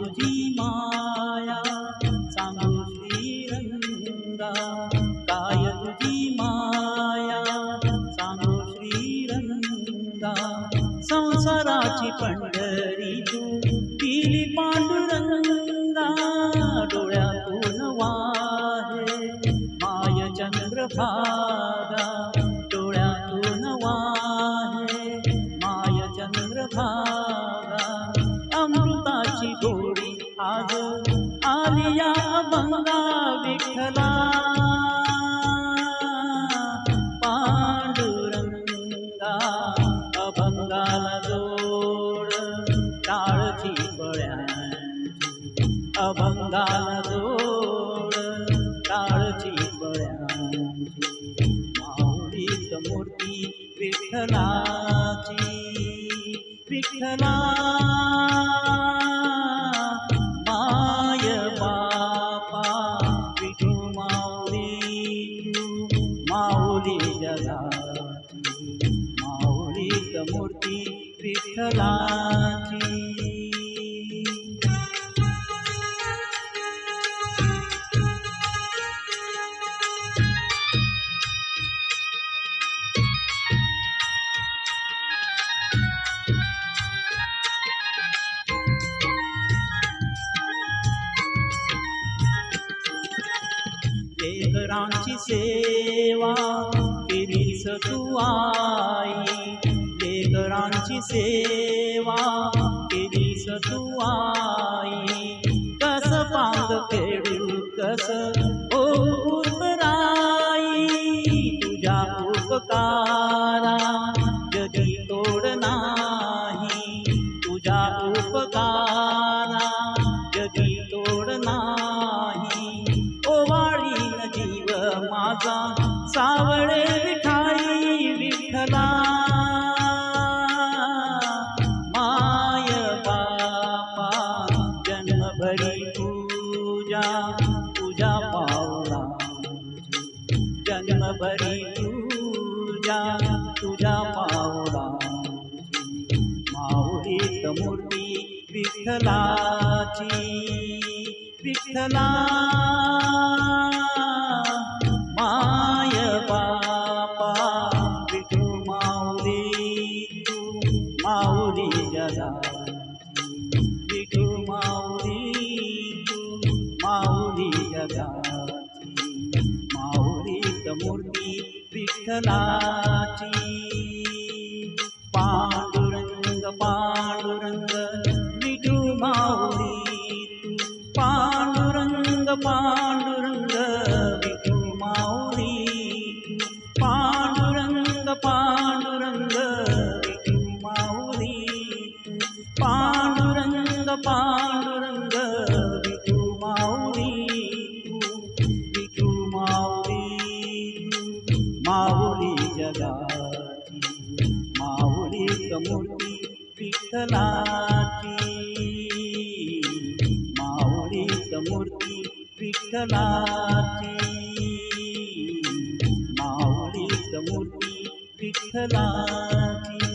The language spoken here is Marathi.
तुझी माया सांगू श्रीरंगा, काय तुझी माया सांगू श्रीरंगा। संसाराची पंढरी तू केली पांडुरंगा, डोळ्यातून वाहे माय चंद्रभागा, डोळ्यातून वाहे माय चंद्रभागा। अमृताची गोडी आज आली या अभंगा विठ्ठला, पांडुरंगा अभंगाला जोड टाळची बळ्यांची, अभंगाला जोड टाळची बळ्यांची। माऊलीत मूर्ती विठ्ठलाची, विठ्ठला माय बापा विठू माऊली, माऊली जगाची। माऊलीत मूर्ती विठ्ठलाची। लेकरांची सेवा केलीस तू आई, लेकरांची सेवा केलीस तू आई। कस पांग फेडू कस ओ उतराई, तुझ्या उपकारा जगी तोड नाही, तुझ्या उपकारा जगी तोड नाही। ओवाळीन जीव माझा सावळे विठाई विठ्ठला, माय बापा जन्मभरी पूजा तुझ्या पावलांची, जन्मभरी पूजा तुझ्या पावलांची। माऊलीत मूर्ती विठ्ठलाची, विठ्ठला माय बापा विठू माऊली, तू माऊली जगाची। विठू माऊली, तू माऊली जगाची। माऊलीत मूर्ती विठ्ठलाची। पांडुरंग पांडुरंग विठू माऊली, पांडुरंग पांडुरंग विठू माऊली, पांडुरंग पांडुरंग विठू माऊली, पांडुरंग पांडुरंग विठू माऊली, विठू माऊली, माऊली जगाची। माऊलीत मूर्ती विठ्ठलाची, माऊलीत मूर्ती विठ्ठलाची, माऊलीत मूर्ती विठ्ठलाची।